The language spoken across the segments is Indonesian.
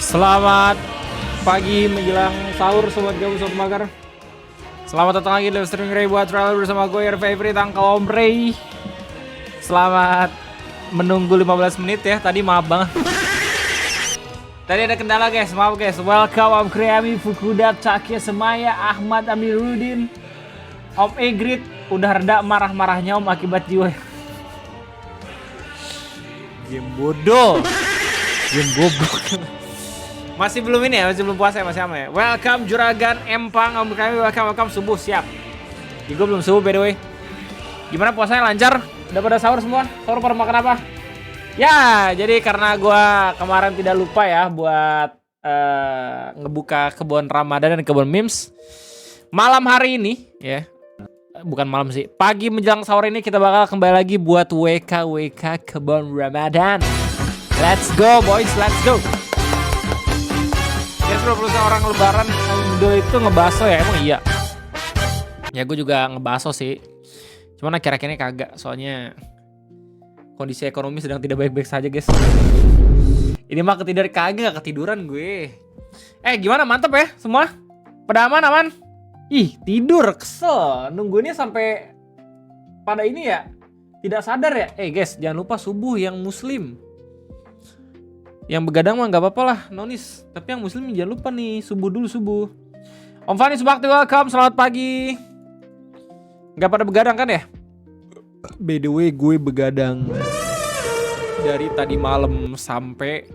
Selamat pagi menjelang sahur sobat gabus sobat mager. Selamat datang lagi di live streaming Ray buat trial bersama gue your favorite Uncle Om Ray. Selamat menunggu 15 menit ya, tadi maaf banget. Tadi ada kendala guys, maaf guys. Welcome Om Kreami, Fukuda, Cakia Semaya, Ahmad Amiruddin, Om Egrit. Udah reda marah-marahnya Om akibat jiwa. Game bodoh. Game goblok. Masih belum ini ya, masih belum puasa ya, masih sama ya. Welcome Juragan Empang, Om Kreami, welcome subuh siap. Gue belum subuh by the way. Gimana puasanya, lancar? Udah pada sahur semua? Sahur pada makan apa? Ya, jadi karena gue kemarin tidak lupa ya buat ngebuka kebun Ramadan dan kebun memes. Malam hari ini ya, bukan malam sih, pagi menjelang sahur ini kita bakal kembali lagi buat WK kebun Ramadan. Let's go boys, let's go. Ya 20% orang lebaran Indo itu ngebaso ya, emang iya. Ya gue juga ngebaso sih. Cuman akhir-akhir ini kagak, soalnya kondisi ekonomi sedang tidak baik-baik saja guys. Ini mah kagak ketiduran gue. Gimana, mantep ya semua? Pada aman? Ih, tidur, kesel. Nungguinnya sampai pada ini ya, tidak sadar ya. Guys, jangan lupa subuh yang muslim. Yang begadang mah gak apa-apa lah, nonis. Tapi yang muslim jangan lupa nih, subuh dulu subuh. Om Fani Subakti welcome, selamat pagi. Gak pada begadang kan ya? By the way, gue begadang dari tadi malam sampai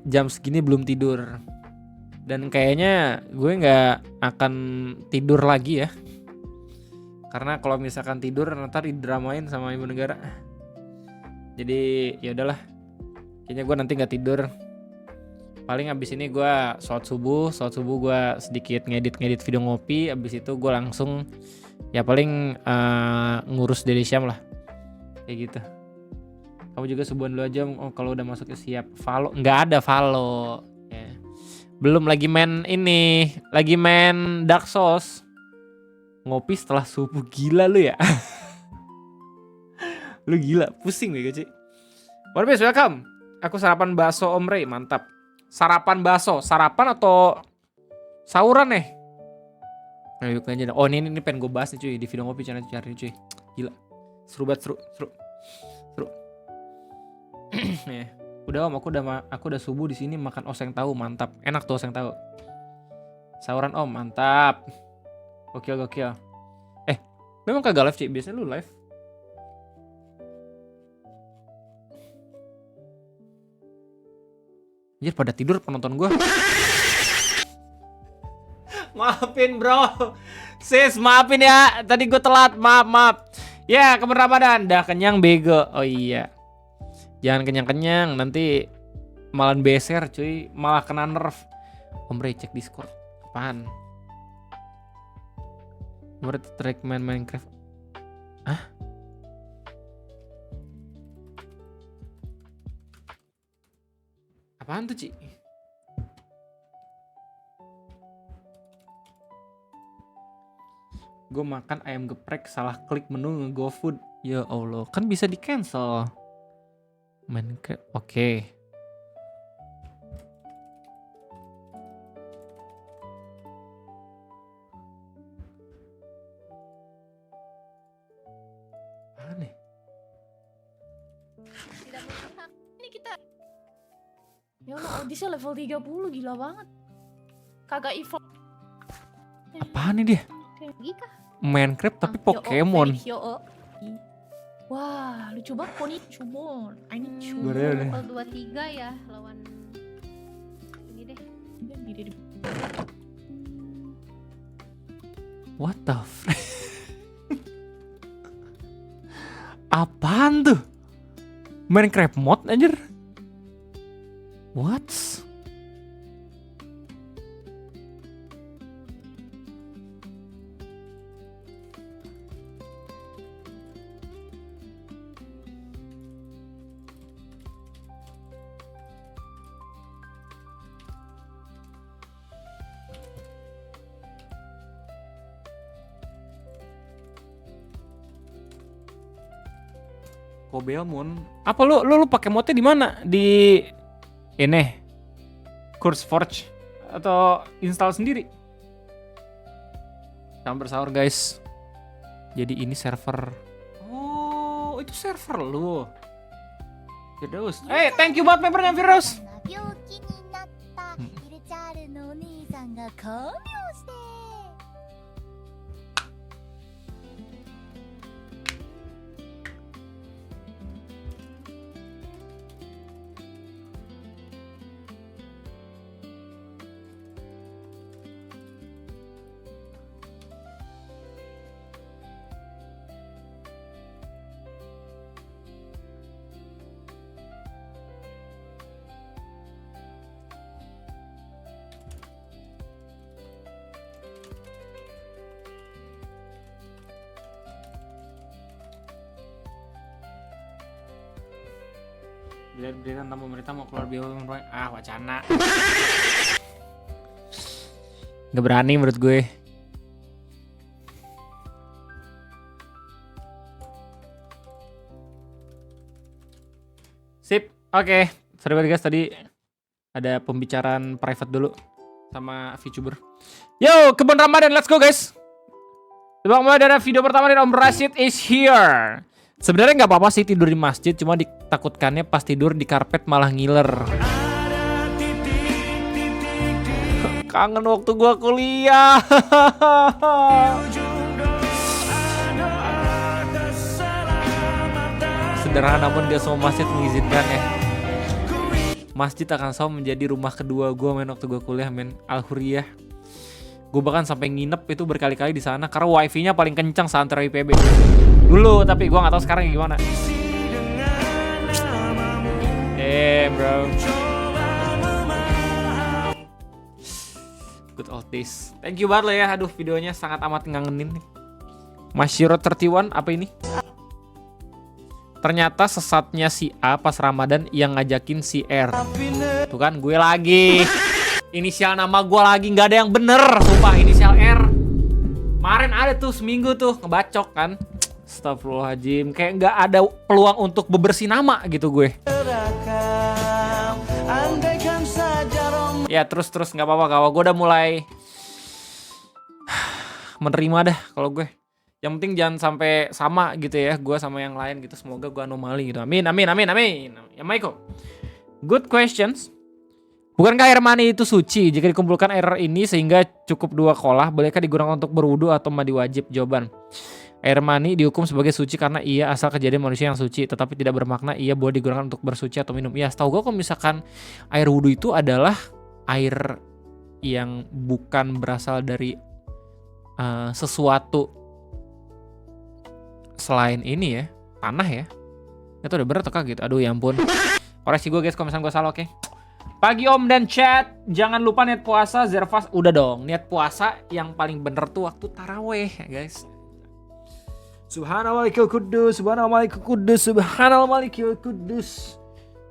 jam segini belum tidur. Dan kayaknya gue gak akan tidur lagi ya. Karena kalau misalkan tidur nanti didramain sama ibu negara. Jadi ya udahlah. Kayaknya gue nanti gak tidur. Paling abis ini gue sholat subuh gue sedikit ngedit video ngopi. Abis itu gue langsung ya paling ngurus dari Syam lah. Kayak gitu. Kamu juga subuhan dulu aja kalau udah masuk ke siap. Follow, gak ada follow ya. Belum lagi main ini, lagi main Dark Souls. Ngopi setelah subuh, gila lu ya. Lu gila, pusing nih Ci. One Piece welcome. Aku sarapan bakso Om Ray, mantap. Sarapan bakso, sarapan atau sahuran nih? Ayo aja. Oh ini pengen gue bahas nih cuy, di video ngopi channel cari cuy. Gila. Seru banget, seru. Ya. Udah Om, aku udah subuh di sini makan oseng tahu, mantap. Enak tuh oseng tahu. Sahuran Om, mantap. Gokil. Memang kagak live cuy, biasanya lu live. Anjir pada tidur penonton gue. Maafin bro. Sis maafin ya, tadi gue telat, maaf. Ya kebun Ramadan, dah kenyang bego. Oh iya, jangan kenyang-kenyang, nanti malah beser cuy, malah kena nerf. Om Ray cek Discord. Apaan? Berarti track main Minecraft. Hah? Apaan tuh Ci? Gue makan ayam geprek salah klik menu nge-GoFood. Ya Allah, kan bisa di cancel. Minecraft, oke. Aneh. Tidak berpihak. Ini kita. Ya Allah, Odyssey level 30, gila banget. Kagak evolve. Apaan nih dia? Gika. Minecraft tapi Pokemon. Wah, lucu banget poni cubon. Ini cubon. Level 23 ya lawan ini deh. What the fuck? Apaan tuh? Minecraft mod anjir. What? Kobelmon. Apa lu pakai modnya di mana? Di ini CurseForge atau install sendiri. Jangan bersaur guys. Jadi ini server. Oh, itu server lu. Firdaus. Thank you buat membernya Firdaus. 病気になったイルチャールのお兄さんが看病して Berita tentang pemerintah mau keluar biaya wacana. Gak berani menurut gue. Sip, oke. Sorry banget guys, tadi ada pembicaraan private dulu sama VTuber. Yo, kebun Ramadan, let's go guys. Coba mulai dari video pertama dari Om Rashid is here. Sebenarnya nggak apa-apa sih tidur di masjid, cuma ditakutkannya pas tidur di karpet malah ngiler. Kangen waktu gua kuliah. Sederhana pun gak semua masjid mengizinkan ya. Masjid akan selalu menjadi rumah kedua gua men waktu gua kuliah men. Al-Huriyah. Gue bahkan sampai nginep itu berkali-kali di sana karena wifi-nya paling kencang seantero IPB dulu, tapi gue nggak tahu sekarang gimana. Bro, good old days. Thank you banget lah ya. Aduh, videonya sangat amat ngangenin nih. Masyiro 31 apa ini? Ternyata sesatnya si A pas Ramadan yang ngajakin si R. Tuh kan gue lagi. Inisial nama gue lagi nggak ada yang bener, sumpah inisial R. Kemarin ada tuh seminggu tuh ngebacok kan. Astagfirullahaladzim, kayak nggak ada peluang untuk bebersih nama gitu gue. Ya terus nggak apa-apa kawan, gue udah mulai menerima dah kalau gue. Yang penting jangan sampai sama gitu ya, gue sama yang lain gitu. Semoga gue anomali gitu. Amin. Ya Maiko. Good questions. Bukankah air mani itu suci? Jika dikumpulkan air ini sehingga cukup 2 kolah, bolehkah digunakan untuk berwudu atau mandi wajib? Jawaban. Air mani dihukum sebagai suci karena ia asal kejadian manusia yang suci, tetapi tidak bermakna ia boleh digunakan untuk bersuci atau minum. Ya, setahu gue kalau misalkan air wudu itu adalah air yang bukan berasal dari sesuatu selain ini ya, tanah ya. Itu udah bener atau gitu? Aduh ya ampun. Koreksi gue guys kalau misalkan gue salah, oke? Pagi Om dan chat, jangan lupa niat puasa. Zervas udah dong, niat puasa yang paling bener tuh waktu taraweh ya guys. Subhanallah kudus, subhanallah kudus, subhanallah kudus.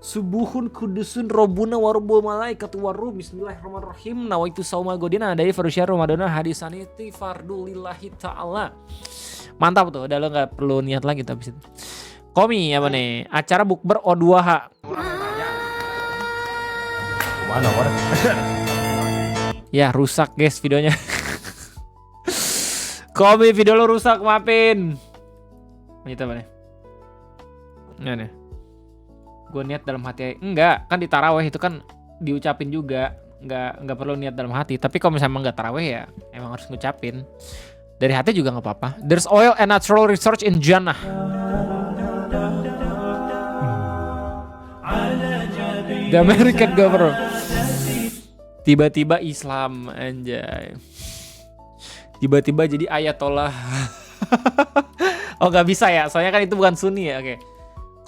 Subuhun kudusun robuna warubul malaikat waruh. Bismillahirrahmanirrahim. Nawaitu sauma godina dari farusya Ramadana hadisaniti fardulillahi ta'ala. Mantap tuh, udah lo gak perlu niat lagi tapi situ. Komi apa nih? Acara bukber O2H. Mana orang? Ya rusak guys videonya. Komi video lo rusak, maafin. Ini apa nih? Ini nih. Gue niat dalam hati. Enggak, kan di taraweh itu kan diucapin juga. Enggak perlu niat dalam hati. Tapi kalau misalnya emang enggak taraweh ya emang harus ngucapin. Dari hati juga nggak apa-apa. There's oil and natural research in Jannah. The American government. Tiba-tiba Islam anjay. Tiba-tiba jadi ayatollah. Oh nggak bisa ya, soalnya kan itu bukan Sunni ya. Oke.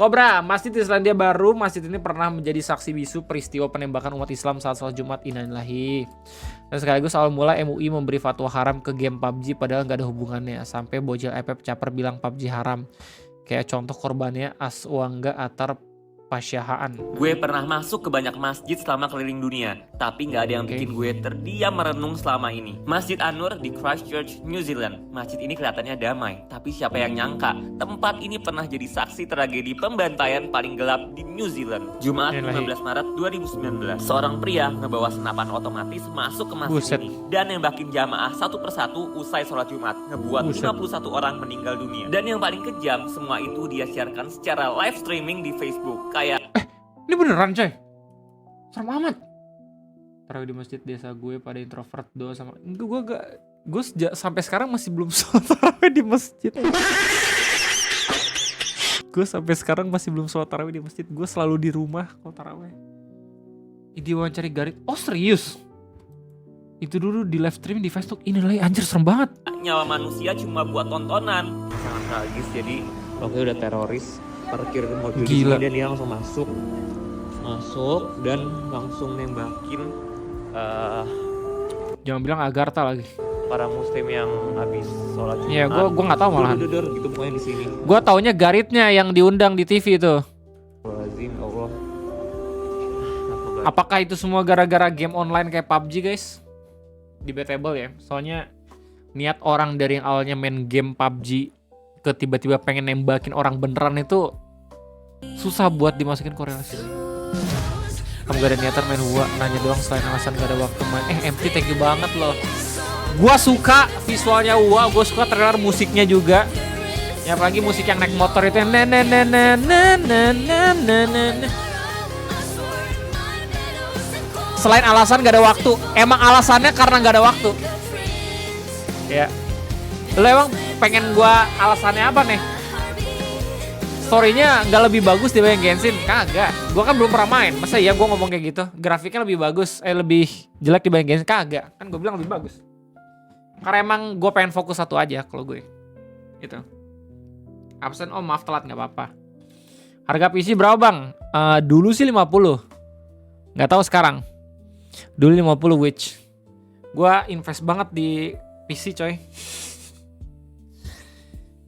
Kobra, Masjid di Selandia Baru. Masjid ini pernah menjadi saksi bisu peristiwa penembakan umat Islam saat sholat Jumat. Innalillahi. Dan sekaligus awal mula MUI memberi fatwa haram ke game PUBG padahal nggak ada hubungannya. Sampai bocil Epep caper bilang PUBG haram. Kayak contoh korbannya Aswangga Atar Pasyahaan. Gue pernah masuk ke banyak masjid selama keliling dunia, tapi nggak ada yang Oke. bikin gue terdiam merenung selama ini. Masjid An-Nur di Christchurch, New Zealand. Masjid ini kelihatannya damai, tapi siapa yang nyangka tempat ini pernah jadi saksi tragedi pembantaian paling gelap di New Zealand. Jumat Ilahi. 15 Maret 2019, seorang pria ngebawa senapan otomatis masuk ke masjid Buset. ini dan nembakin jamaah satu persatu usai sholat Jumat, ngebuat Buset. 51 orang meninggal dunia. Dan yang paling kejam, semua itu dia siarkan secara live streaming di Facebook. Kayak Ini beneran coy. Serem amat. Tarawih di masjid desa gue pada introvert doa sama gue sampai sekarang masih belum sholat tarawih di masjid. Gue sampai sekarang masih belum sholat tarawih di masjid. Gue selalu di rumah kalau tarawih. Diwawancari Garit. Oh serius? Itu dulu di live stream di Facebook. Ini lagi anjir serem banget. nyawa manusia cuma buat tontonan. Sangat tragis. Jadi waktu udah teroris parkir mobil di Gila. sini dan dia langsung masuk dan langsung nembakin Jangan bilang Agartha lagi. para muslim yang habis sholat Jumat. Iya, gue nggak tahu malahan. Deder gitu pokoknya di sini. Gue taunya Garitnya yang diundang di TV itu. Lazim Allah. Apakah itu semua gara-gara game online kayak PUBG guys? Debatable ya. Soalnya niat orang dari yang awalnya main game PUBG ke tiba-tiba pengen nembakin orang beneran itu susah buat dimasukin korelasi. Kamu gak ada niatan main Hua, nanya doang selain alasan gak ada waktu main. MT thank you banget loh. Gua suka visualnya Hua, gua suka trailer musiknya juga. Ya apalagi musik yang naik motor itu yang Selain alasan gak ada waktu, emang alasannya karena gak ada waktu. Ya. Lo emang pengen gua alasannya apa nih? Story-nya nggak lebih bagus dibanding Genshin? Kagak. Gua kan belum pernah main. Masa iya gua ngomong kayak gitu? Grafiknya lebih bagus, lebih jelek dibanding Genshin? Kagak. Kan gua bilang lebih bagus. Karena emang gua pengen fokus satu aja kalau gue. Gitu. Absen, oh maaf telat nggak apa-apa. Harga PC berapa bang? Dulu sih 50. Nggak tahu sekarang. Dulu 50 which. Gua invest banget di PC coy.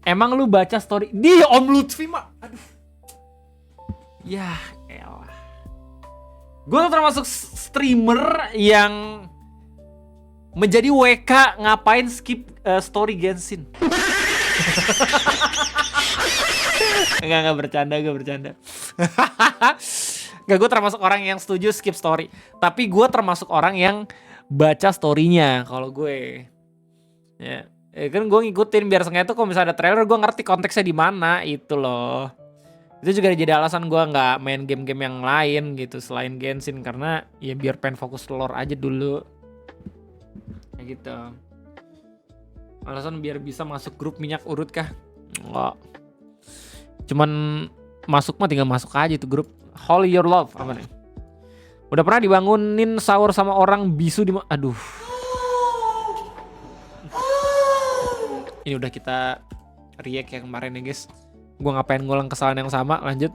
Emang lu baca story di Om Lutfi mah? Aduh. Ya elah. Gue tuh termasuk streamer yang menjadi WK ngapain skip story Genshin. Enggak bercanda, gue bercanda. Enggak, gue termasuk orang yang setuju skip story. Tapi gue termasuk orang yang baca story-nya kalau gue. Ya. Kan gue ngikutin biar sengaja tuh kalau misalnya ada trailer gue ngerti konteksnya di mana itu loh. Itu juga jadi alasan gue nggak main game-game yang lain gitu selain Genshin karena ya biar pengen fokus lore aja dulu. Kayak gitu. Alasan biar bisa masuk grup minyak urut kah? Enggak. Cuman masuk mah tinggal masuk aja tuh grup. Holy Your Love apa nih? Udah pernah dibangunin sahur sama orang bisu di aduh. Ini udah kita react yang kemarin ya guys. Gue ngapain ngulang kesalahan yang sama. Lanjut.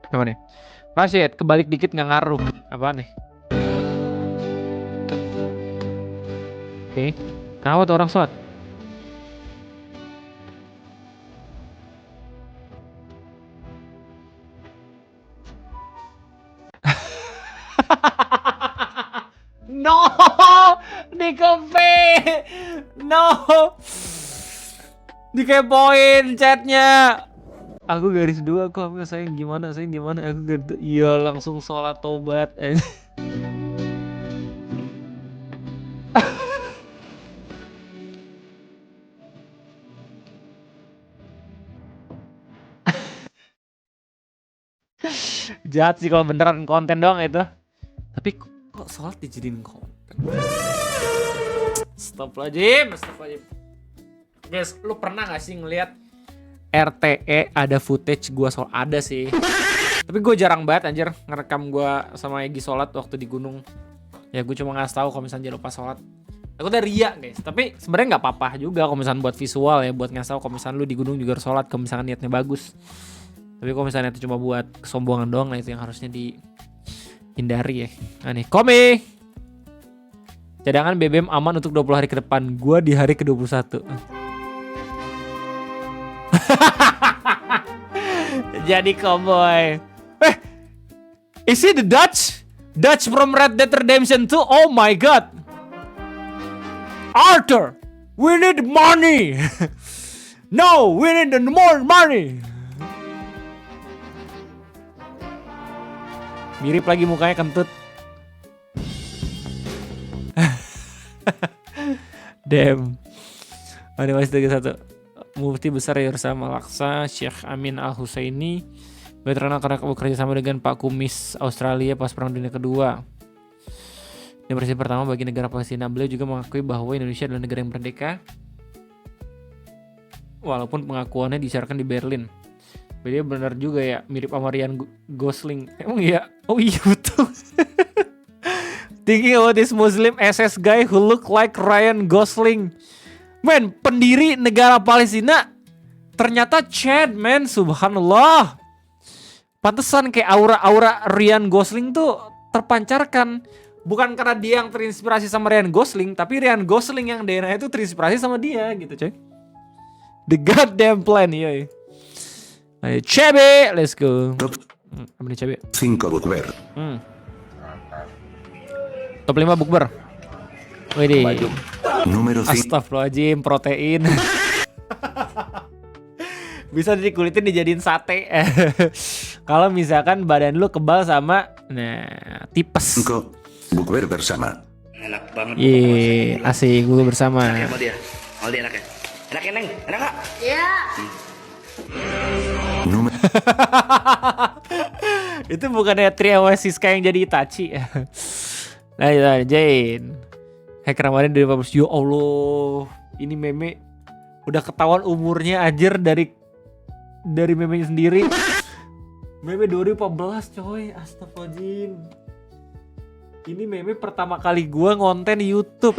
Apa nih? Rashid, kebalik dikit gak ngaruh. Apa nih? Oke. Kenapa tuh orang sholat? No! Dikepe! No! Dikepoin chatnya. Aku garis 2 kok, aku sayang gimana, aku garis 2. Iya langsung sholat tobat. Jahat sih kalau beneran konten doang itu. Tapi kok sholat dijadiin konten? Stop lagi. Guys, lu pernah gak sih ngeliat RTE ada footage gua sholat? Ada sih. Tapi gue jarang banget anjir ngerekam gua sama Egi sholat waktu di gunung. Ya gue cuma ngasih tahu kalau misalnya jangan lupa sholat. Aku udah ria guys. Tapi sebenarnya nggak apa-apa juga kalau misalnya buat visual ya, buat ngasih tahu kalau misalnya lu di gunung juga harus sholat kalau misalnya niatnya bagus. Tapi kalau misalnya itu cuma buat kesombongan doang, nah itu yang harusnya dihindari ya. Nah nih, Komi. Cadangan BBM aman untuk 20 hari ke depan. Gua di hari ke-21. jadi cowboy. Is he the Dutch? Dutch from Red Dead Redemption 2? Oh my god. Arthur, we need money. No, we need more money. Mirip lagi mukanya kentut. Damn. Ada masih lagi satu. Mufti besar Yerusalem Al-Aqsa, Syekh Amin Al-Husaini, veteran karena bekerja sama dengan Pak Kumis Australia pas Perang Dunia Kedua. Dan presiden pertama bagi negara Palestina. Beliau juga mengakui bahwa Indonesia adalah negara yang merdeka, walaupun pengakuannya disiarkan di Berlin. Beliau benar juga ya, mirip sama Ryan Gosling. Emang iya? Oh iya betul. Thinking about this Muslim SS guy who look like Ryan Gosling. Men, pendiri negara Palestina ternyata Chad, men. Subhanallah. Pantesan kayak aura-aura Ryan Gosling tuh terpancarkan. Bukan karena dia yang terinspirasi sama Ryan Gosling, tapi Ryan Gosling yang DNA itu terinspirasi sama dia gitu, coy. The goddamn plan, yoi. Ayo, Chebe, let's go. Apa nih Chebe? 5 bukber. Top 5 bukber. Widih. Número 5. Astagfirullahaladzim, protein. Bisa dikulitin dijadiin sate. Kalau misalkan badan lu kebal sama tipes. Bukber bersama. Enak banget. Iya, asik gue bersama. Enak ya sama dia. Mau dia enak ya? Enak ya, Neng? Enak gak? Iya. Número Itu bukannya Trio Siska yang jadi Itachi. Nah, Jane. Hack Ramadan 2015. Ya Allah, ini meme udah ketahuan umurnya anjir dari memenya sendiri. Meme 2014 coy, astagfirullahaladzim. Ini meme pertama kali gua ngonten di YouTube.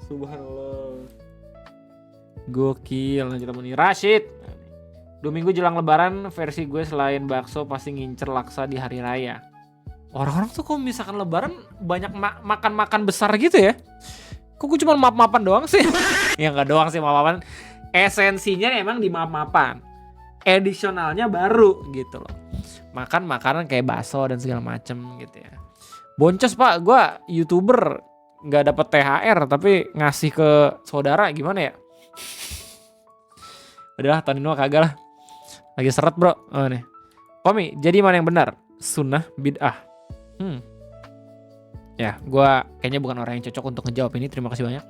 Subhanallah. Gokil. Lanjut temen nih, Rashid. 2 minggu jelang lebaran, versi gue selain bakso pasti ngincer laksa di hari raya. Orang-orang tuh kalau misalkan lebaran banyak makan-makan besar gitu ya. Kok gue cuma map-mapan doang sih? Ya nggak doang sih map-mapan. Esensinya emang di map-mapan. Edisionalnya baru gitu loh. Makan makanan kayak bakso dan segala macem gitu ya. Boncos pak, gue YouTuber nggak dapet THR tapi ngasih ke saudara gimana ya? Udahlah tahun ini kagak lah. Lagi seret bro. Oh nih. Komi, jadi mana yang benar? Sunnah bid'ah. Ya, gue kayaknya bukan orang yang cocok untuk ngejawab ini. Terima kasih banyak.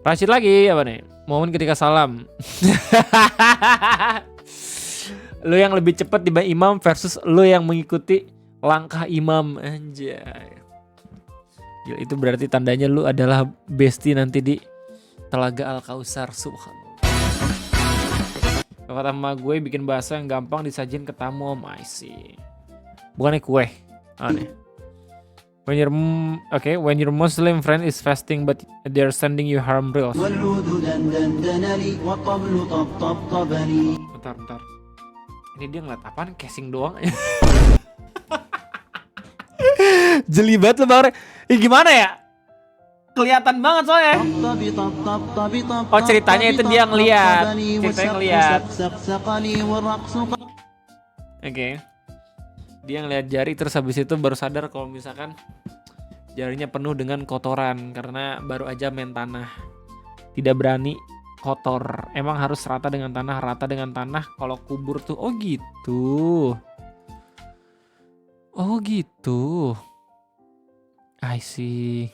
Rashid lagi apa nih? Momen ketika salam. Lu yang lebih cepat dibanding imam versus lu yang mengikuti langkah imam. Anjay. Gila, itu berarti tandanya lu adalah bestie nanti di Telaga Al-Kausar. Subhanallah. Kata emak gue bikin bakso yang gampang disajin ke tamu. I see. Bukannya kue. Aneh. When your Muslim friend is fasting but they're sending you haram reels. Bentar. Ini dia ngeliat apaan? Casing doang. Jeli banget lu Bang. Gimana ya? Kelihatan banget soalnya. Oh ceritanya itu dia ngeliat. Oke. Dia ngeliat jari terus habis itu baru sadar kalau misalkan jarinya penuh dengan kotoran karena baru aja main tanah. Tidak berani kotor. Emang harus rata dengan tanah. Kalau kubur tuh oh gitu. I see.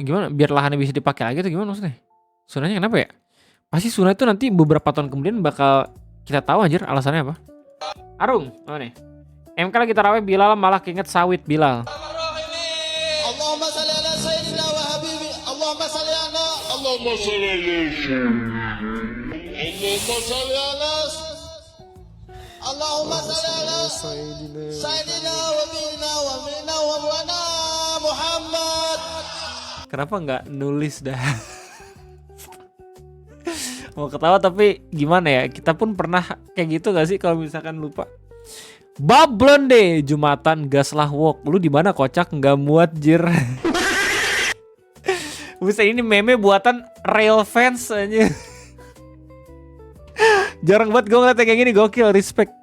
Gimana? Biar lahannya bisa dipakai lagi atau gimana maksudnya? Sunahnya kenapa ya? Pasti sunah itu nanti beberapa tahun kemudian bakal kita tahu anjir alasannya apa. Arung, oh nih. MK lagi tarawih Bilal malah keinget sawit Bilal. Allahumma salli ala sayyidina wa habibi. Allahumma salli ala. Allahumma salli ala. Allahumma salli ala. Allahumma salli ala sayyidina wa bina wa mina wa wana Muhammad. Kenapa nggak nulis dah? Mau ketawa tapi gimana ya? Kita pun pernah kayak gitu gak sih kalau misalkan lupa. Bablon deh Jumatan gaslah walk. Lu di mana kocak nggak muat jir. Bisa ini meme buatan real fans aja. Jarang banget gue ngeliat yang kayak gini, gokil, respect.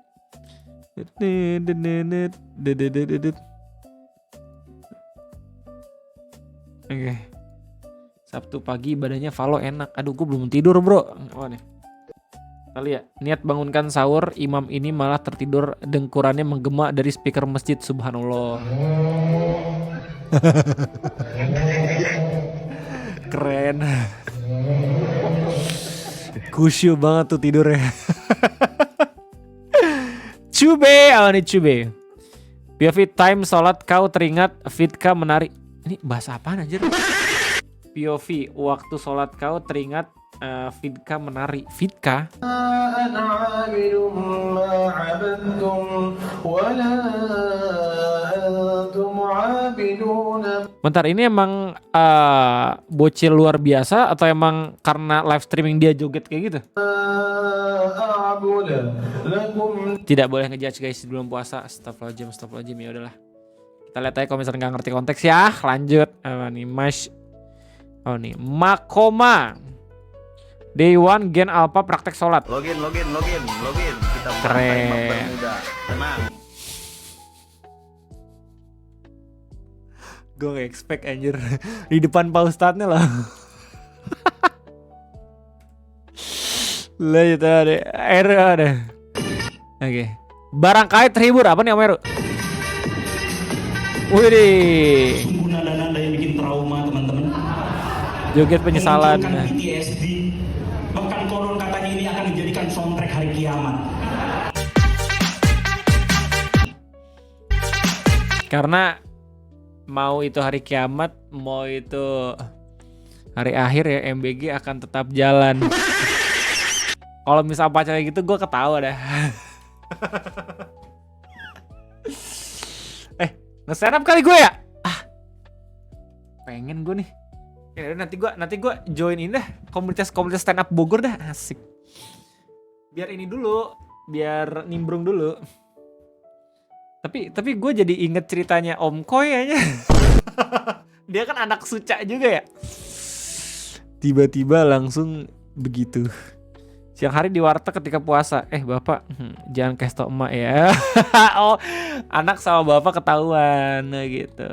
Oke. Sabtu pagi ibadahnya Valo enak. Aduh, gue belum tidur, bro. Oh nih. Kali ya, niat bangunkan sahur, imam ini malah tertidur, dengkurannya menggema dari speaker masjid. Subhanallah. Keren. Khusyuk banget tuh tidurnya. Cube, nih Cube. POV time sholat kau teringat Fitka menari. Ini bahasa apaan anjir? POV waktu sholat kau teringat Fitka menari. Fitka? Bentar, ini emang bocil luar biasa atau emang karena live streaming dia joget kayak gitu? Tidak boleh ngejudge guys sebelum puasa. Astagfirullahaladzim, ya udahlah. Kita lihat aja kalau misalnya nggak ngerti konteks ya. Lanjut. Apa nih, nih, Makoma. Day 1 Gen Alpha praktek sholat. Login. Kita keren. Bermuda. Tenang. Gue gak expect anjir. Di depan Pak Ustadznya lah. Lah itu ada Eru ada. Oke. Barangkali terhibur apa nih Om Eru? Widih. Sungguh nada-nada yang bikin trauma teman-teman. Joget penyesalan. PTSD. Bahkan konon katanya ini akan dijadikan soundtrack hari kiamat. Karena mau itu hari kiamat, mau itu hari akhir ya, MBG akan tetap jalan. Kalau misal pacarnya gitu gue ketawa dah. Nge-stand up kali gue ya? Pengen gue nih. Ya nanti gue join ini dah, komunitas stand up Bogor dah, asik. Biar ini dulu, biar nimbrung dulu. Tapi gue jadi inget ceritanya Om Koy aja. Dia kan anak suca juga ya. Tiba-tiba langsung begitu. Siang hari di warteg ketika puasa. Bapak, jangan kasih tau emak ya. Oh, anak sama bapak ketahuan gitu.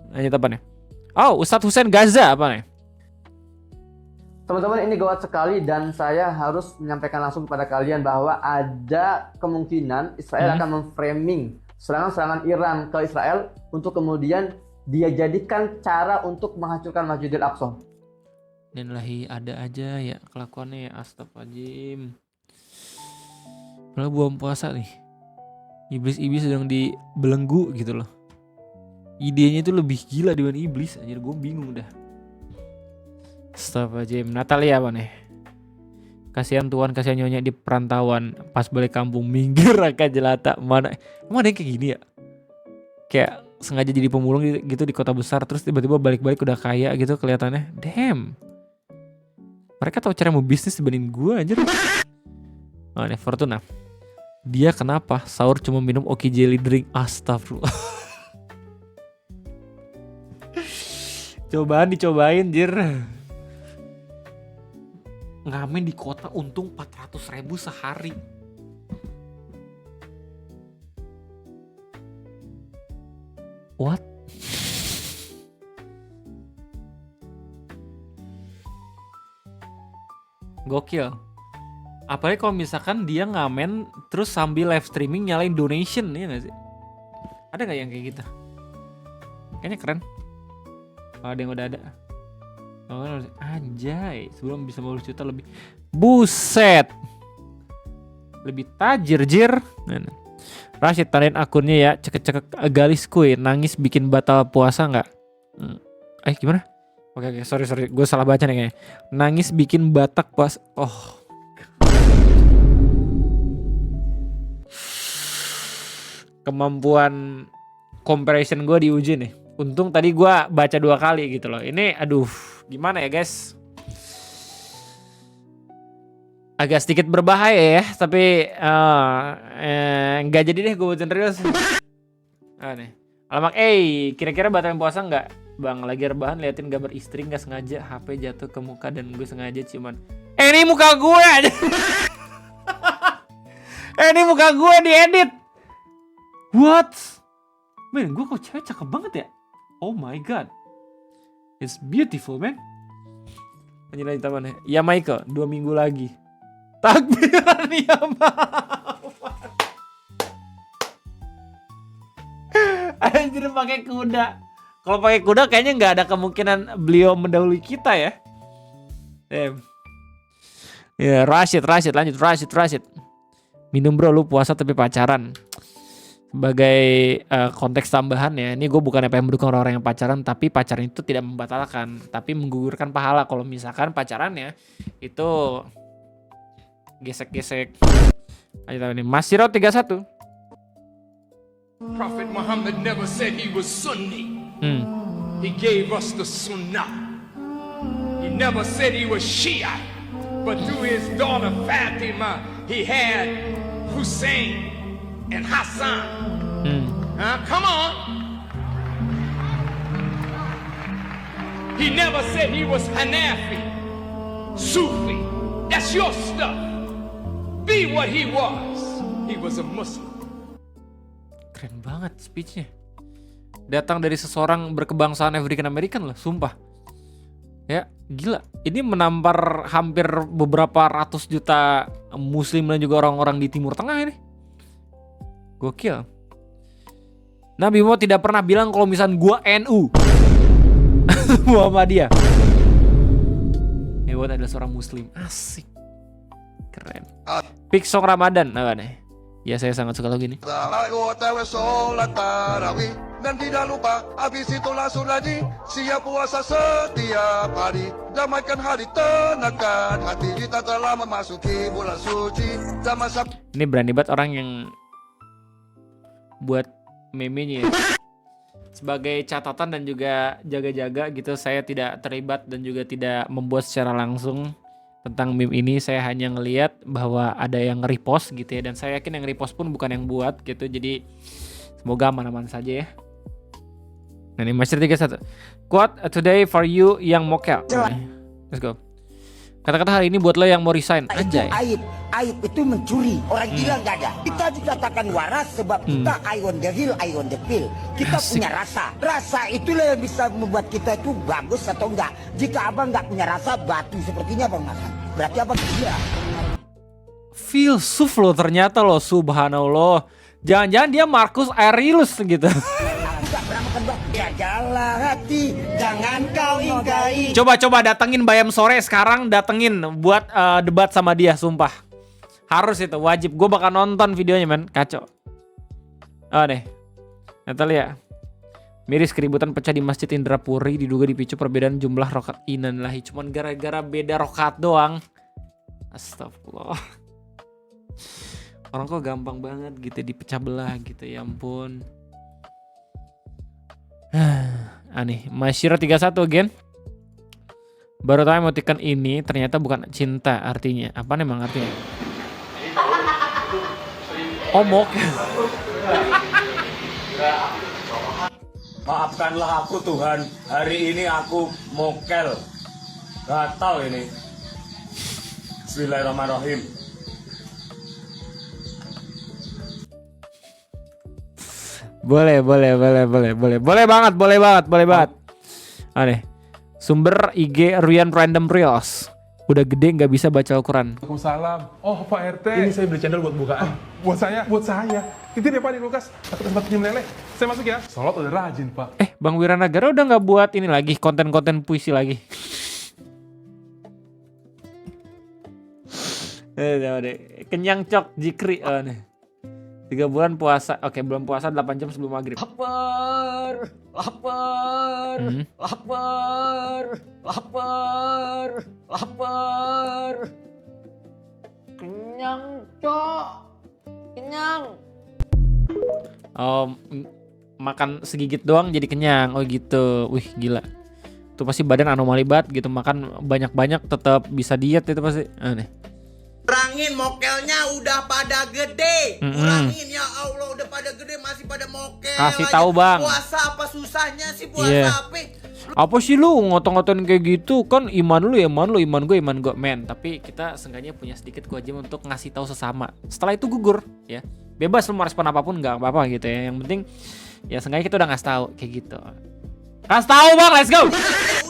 Lanjut apa nih? Oh, Ustadz Hussein Gaza apa nih? Teman-teman, ini gawat sekali dan saya harus menyampaikan langsung kepada kalian bahwa ada kemungkinan Israel akan memframing serangan-serangan Iran ke Israel untuk kemudian dia jadikan cara untuk menghancurkan Masjidil Aqsa. Dan lahi ada aja ya kelakuannya ya, astagfirullahaladzim. Malah buang puasa nih. Iblis-iblis sedang dibelenggu gitu loh. Idenya itu lebih gila dibanding iblis. Anjir, gue bingung dah. Astagfirullahaladzim. Natalia apa nih? Kasihan tuan, kasihan nyonya di perantauan. Pas balik kampung minggir raka jelata. Mana? Emang ada yang kayak gini ya? Kayak sengaja jadi pemulung gitu di kota besar. Terus tiba-tiba balik-balik udah kaya gitu kelihatannya. Damn. Mereka tahu cara mau bisnis dibanding gue anjir. Oh nih, Fortuna. Dia kenapa sahur cuma minum Oki Jelly Drink? Astagfirullah. Dicobain jir. Ngamen di kota untung 400.000 sehari. What? Gokil. Apalagi kalau misalkan dia ngamen terus sambil live streaming nyalain donation, ya gak sih? Ada gak yang kayak gitu? Kayaknya keren. Kalau ada yang udah ada. Oh, anjay, sebelum bisa 50 juta lebih. Buset. Lebih tajir jir. Rashid tandain akunnya ya, cekek-cekek galis kuy, nangis bikin batal puasa nggak? Gimana? Oke, sorry, gue salah baca nih kayaknya. Nangis bikin batak puasa. Oh. Kemampuan comparison gue diuji nih. Untung tadi gue baca 2 kali gitu loh. Ini aduh, gimana ya guys? Agak sedikit berbahaya ya, tapi nggak jadi deh gue bacain terus. Nih. Alamak, kira-kira batalin puasa nggak? Bang, lagi rebahan liatin gambar istri nggak sengaja HP jatuh ke muka dan gue sengaja cuman Ini muka gue aja. Ini muka gue diedit. What? Men, gue kok cewek cakep banget ya? Oh my god. It's beautiful, man. Lanjut tamannya. Ya Michael, 2 minggu lagi. Takbiran ya Muhammad. Anjir pakai kuda. Kalau pakai kuda kayaknya nggak ada kemungkinan beliau mendahului kita ya. Damn. Ya Rashid lanjut Rashid. Minum bro, lu puasa tapi pacaran. Sebagai konteks tambahan ya, ini gue bukan apa yang mendukung orang-orang yang pacaran, tapi pacaran itu tidak membatalkan, tapi menggugurkan pahala kalau misalkan pacarannya itu gesek-gesek. Ayo tahu ini Masiro 31. Prophet Muhammad never said he was Sunni. He gave us the Sunnah. He never said he was Shiite, but through his daughter Fatima, he had Hussein and Hassan. Come on. He never said he was Hanafi, Sufi. That's your stuff. Be what he was. He was a Muslim. Keren banget speechnya. Datang dari seseorang berkebangsaan African American loh, sumpah. Ya, gila. Ini menampar hampir beberapa ratus juta muslim dan juga orang-orang di Timur Tengah ini. Gokil. Nabi Muhammad tidak pernah bilang kalau misalnya gua NU. Muhammadiyah. Muhammad adalah seorang muslim. Asik. Keren. Piksong Ramadan. Apa nih? Ya saya sangat suka lagu ini. Dan tidak lupa, habis itu langsung lagi siap puasa setiap hari. Damaikan hari, tenangkan hati. Kita telah memasuki bulan suci. Ini berani banget orang yang buat meme-nya ya. Sebagai catatan dan juga jaga-jaga gitu, saya tidak terlibat dan juga tidak membuat secara langsung tentang meme ini. Saya hanya ngelihat bahwa ada yang repost gitu ya, dan saya yakin yang repost pun bukan yang buat gitu. Jadi semoga aman-aman saja ya. Nah ini Master 31. Quote today for you yang mokel. Let's go. Kata-kata hari ini buat lo yang mau resign. Anjay. Aib itu mencuri. Orang gila gak ada. Kita dikatakan waras sebab kita eye on the hill, eye on the pill. Kita punya rasa. Rasa itulah yang bisa membuat kita itu bagus atau enggak. Jika abang gak punya rasa, batu sepertinya Bang Hasan. Berarti abang gila. Filsuf lo ternyata lo, subhanallah. Jangan-jangan dia Marcus Aurelius gitu. Jagalah hati, jangan kau ingkai. Coba datengin Bayam sore sekarang, datengin buat debat sama dia, sumpah. Harus itu, wajib. Gue bakal nonton videonya men, kacau. Oh deh, Natalia. Miris keributan pecah di Masjid Indrapuri diduga dipicu perbedaan jumlah rokaat. Innalillahi, cuman gara-gara beda rokaat doang. Astagfirullah. Orang kok gampang banget gitu dipecah belah gitu, ya ampun. Aneh. Masyiro 31 again. Baru tahu emoticon ini ternyata bukan cinta artinya. Apa nih emang artinya? Omok. Maafkanlah aku Tuhan, hari ini aku mokel. Gatal ini. Bismillahirrahmanirrahim. Boleh banget. Aneh. Sumber IG Rian Random Reels. Udah gede nggak bisa baca Al-Quran. Waalaikumsalam. Oh Pak RT, ini saya beli cendol buat bukaan. Buat saya. Titip ya Pak di kulkas. Aku tempat pinjam lele. Saya masuk ya. Sholat udah rajin Pak. Bang Wiranagara udah nggak buat ini lagi, konten-konten puisi lagi. Kenyang cok jikri. Nih. 3 bulan puasa. Oke, bulan puasa 8 jam sebelum maghrib. Lapar. Kenyang, cok. Kenyang. Oh, makan segigit doang jadi kenyang. Oh gitu. Wih, gila. Itu pasti badan anomali banget gitu. Makan banyak-banyak tetap bisa diet itu pasti. Aneh. Kurangin mokelnya udah pada gede. Kurangin ya Allah, udah pada gede masih pada mokel. Kasih tahu Bang. Puasa apa susahnya sih puasa apa? Apa sih lu ngotong-ngotoin kayak gitu? Kan iman lu, iman gue. Men, tapi kita seenggaknya punya sedikit kewajiban untuk ngasih tahu sesama. Setelah itu gugur, ya. Bebas lu mau respon apapun nggak apa-apa gitu ya. Yang penting ya seenggaknya kita udah ngasih tahu kayak gitu. Kasih tahu bang, let's go.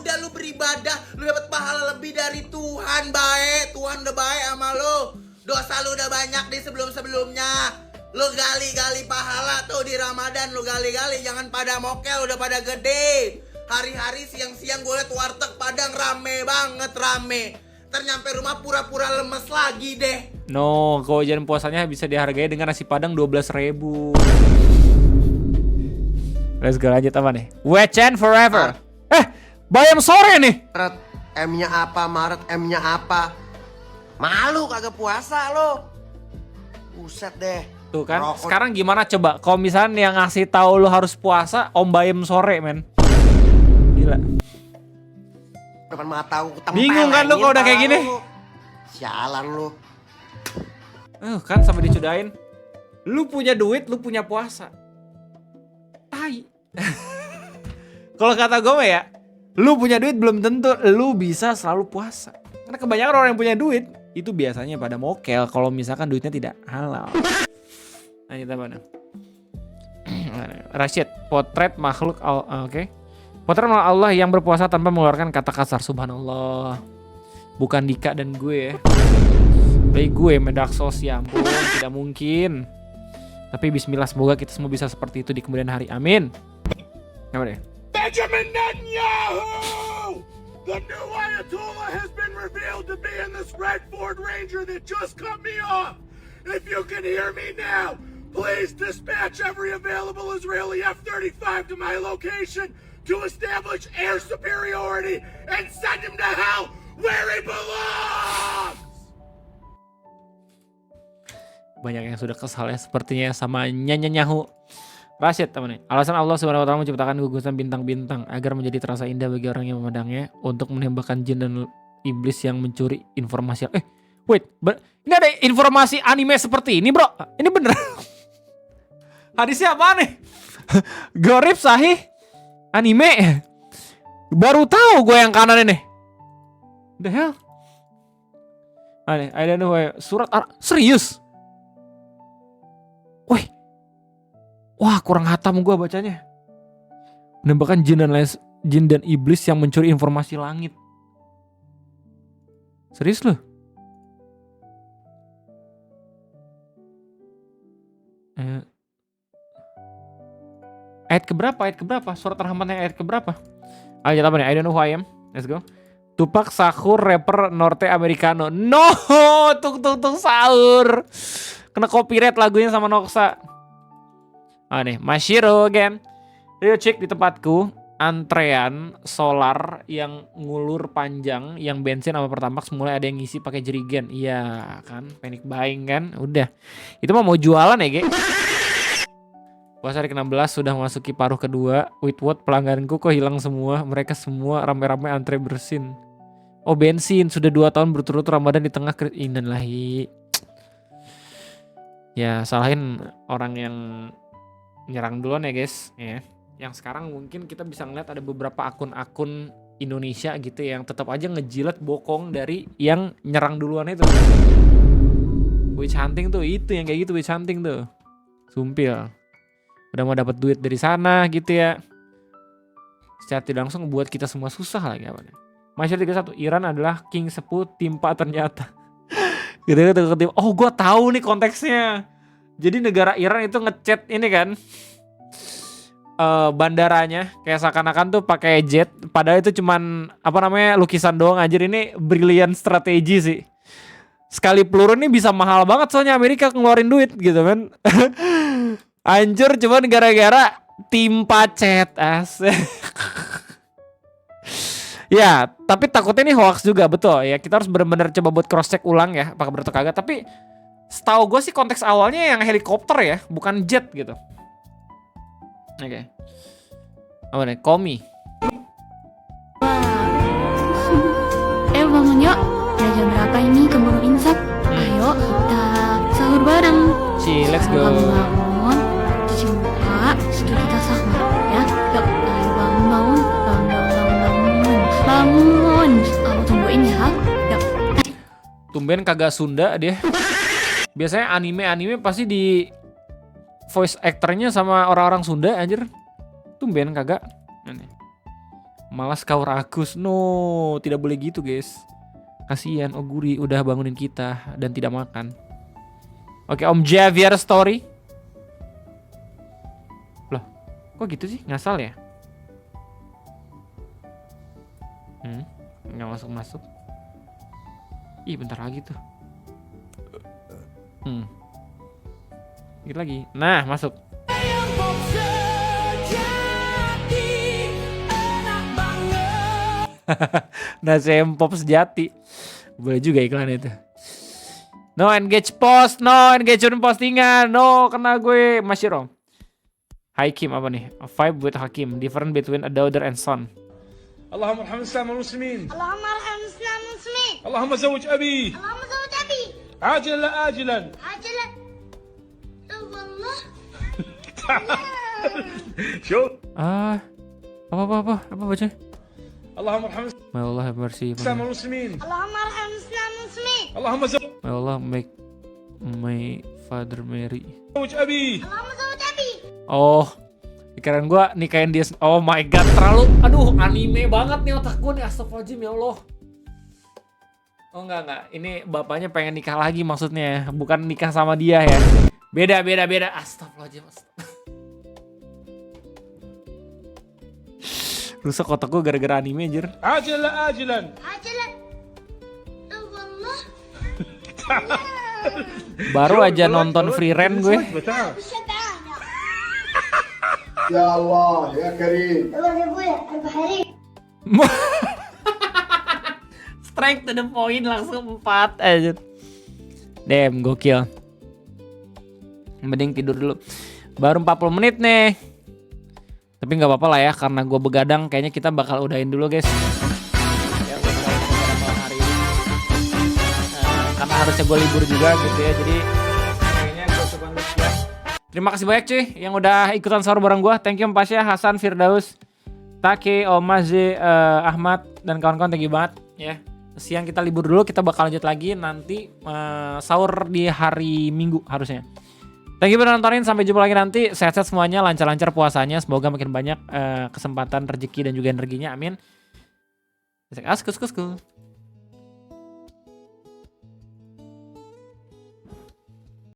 Udah lu beribadah, lu dapat pahala lebih dari Tuhan baik. Tuhan udah baik sama lu. Dosa lu udah banyak di sebelum-sebelumnya. Lu gali-gali pahala tuh di Ramadan, lu gali-gali, jangan pada mokel, udah pada gede. Hari-hari siang-siang gue liat warteg Padang rame banget, rame. Ternyampe rumah pura-pura lemes lagi deh. No, kewajiban puasanya bisa dihargai dengan nasi Padang 12.000. Let's go, lanjut apa nih? Wechen forever. Bayam sore nih. Maret M-nya apa? Maret M-nya apa? Malu kagak puasa lo. Buset deh. Tuh kan, sekarang gimana coba? Kalau misalnya yang ngasih tahu lu harus puasa, Om Bayam sore, men. Gila. Depan mata aku bingung kan lu kalau udah kayak gini? Sialan lu. Kan sampai dicudain. Lu punya duit, lu punya puasa. Tai. Kalau kata gue mah ya, lu punya duit belum tentu lu bisa selalu puasa. Karena kebanyakan orang yang punya duit itu biasanya pada mokel kalau misalkan duitnya tidak halal. Nah, kita mana? Rashid, potret makhluk oke. Potret makhluk Allah yang berpuasa tanpa mengeluarkan kata kasar. Subhanallah. Bukan Dika dan gue ya. Baik gue Medaksos, ya ampun, tidak mungkin. Tapi bismillah, semoga kita semua bisa seperti itu di kemudian hari. Amin. Apa deh? Benjamin Netanyahu! The new Ayatollah has been revealed to be in this red Ford Ranger that just cut me off. If you can hear me now, please dispatch every available Israeli F-35 to my location to establish air superiority and send him to hell where he belongs! Banyak yang sudah kesal ya sepertinya sama Nyanyahu. Rashid teman nih. Alasan Allah Subhanahu wa taala menciptakan gugusan bintang-bintang agar menjadi terasa indah bagi orang yang memandangnya, untuk menembakkan jin dan iblis yang mencuri informasi. Wait, ini ada informasi anime seperti ini, bro? Ini bener? Hadisnya apa nih? Gorib sahih anime. Baru tahu gue yang kanan ini. The hell? I don't know. Surat serius? Wah, kurang hatam gue bacanya. Menembakkan jin dan iblis yang mencuri informasi langit. Serius loh? Ayat keberapa? Surat Ar-Rahman yang ayat keberapa? Ayat apa nih? I don't know who I am. Let's go. Tupac Shakur, rapper Norte Americano. No, tuk sahur. Kena copyright lagunya sama Noxa. Nih, Mashiro again. Rio cek di tempatku antrean solar yang ngulur panjang, yang bensin sama Pertamax mulai ada yang ngisi pakai jerigen. Iya kan, panic buying kan. Udah. Itu mah mau jualan ya, Ge. Puasa hari ke-16 sudah memasuki paruh kedua. With pelangganku kok hilang semua. Mereka semua rame-rame antre bersin. Oh, bensin. Sudah 2 tahun berturut Ramadan di tengah innalillahi. Ya, salahin orang yang nyerang duluan ya guys ya. Yang sekarang mungkin kita bisa ngeliat ada beberapa akun-akun Indonesia gitu yang tetap aja ngejilat bokong dari yang nyerang duluan itu. Witch hunting tuh, itu yang kayak gitu, witch hunting tuh. Sumpil. Udah mau dapat duit dari sana gitu ya. Secara tidak langsung buat kita semua susah lagi apa nih. Masyarakat 31, Iran adalah king sepuh timpa ternyata. Gitu. Oh, gue tahu nih konteksnya. Jadi negara Iran itu ngechat ini kan bandaranya kayak seakan-akan tuh pakai jet, padahal itu cuman lukisan doang. Anjir, ini brilliant strategi sih. Sekali peluru ini bisa mahal banget soalnya Amerika ngeluarin duit gitu kan. Anjir, cuman gara-gara timpa chat Ya, tapi takutnya ini hoax juga, betul ya. Kita harus benar-benar coba buat cross check ulang ya, apakah benar atau kagak. Tapi setahu gue sih konteks awalnya yang helikopter ya, bukan jet gitu. Oke. Apa nih? Komi. Bangun yuk. Udah jam berapa ini keburu insap? Ayo kita sahur bareng. Let's go. Bangun, cuci muka, terus kita sahur ya. Yuk, ayo bangun. Tumben kagak Sunda dia. Biasanya anime pasti di voice actornya sama orang-orang Sunda anjir. Tumben kagak. Malas kau rakus. No, tidak boleh gitu guys. Kasihan Oguri udah bangunin kita dan tidak makan. Oke, Om Javier story. Loh, kok gitu sih? Ngasal ya? Nggak masuk. Ih, bentar lagi tuh. Dikit lagi. Nah, masuk. Nasi pop sejati. Boleh juga iklan itu. No engage post, no engagement postingan, no kena gue masih wrong. Hakim apa nih? A vibe with Hakim, different between a daughter and son. اللهم ارحم الاسلام والمسلمين. اللهم ارحم الاسلام والمسلمين. اللهم زوج ابي. اللهم زوج ابي. عاجلا لا آجلا. عاجلا. والله. شوف. Apa baca? اللهم ارحم Ya Allah mercy. الاسلام والمسلمين. اللهم ارحم الاسلام والمسلمين. اللهم زوج. Ya Allah make my father marry. زوج ابي. اللهم زوج ابي. Oh, pikiran gue nikahin dia. Oh my god, terlalu, aduh anime banget nih otak gue nih, astagfirullahaladzim ya Allah. Oh enggak, ini bapaknya pengen nikah lagi maksudnya, bukan nikah sama dia ya. Beda, astagfirullahaladzim. Rusak otak gue gara-gara anime anjir. عاجلا آجلا. عاجلا. والله. Baru aja nonton Free Ren gue. يا الله يا كريم. الله يا ابويا البحري. Strike to the point langsung 4 aja. Damn, gokil. Mending tidur dulu. Baru 40 menit nih. Tapi nggak apa-apa lah ya, karena gue begadang. Kayaknya kita bakal udahin dulu guys. Ya, karena harusnya gue libur juga gitu ya. Jadi kayaknya gue coba sekian. Terima kasih banyak cuy yang udah ikutan sahur bareng gue. Thank you Pasya, Hasan, Firdaus, Take, Omaze, Ahmad, dan kawan-kawan. Thank you banget ya. Siang kita libur dulu, kita bakal lanjut lagi nanti sahur di hari Minggu harusnya. Thank you udah nontonin, sampai jumpa lagi nanti. Sehat-sehat semuanya, lancar-lancar puasanya. Semoga makin banyak kesempatan, rezeki, dan juga energinya. Amin. Askus.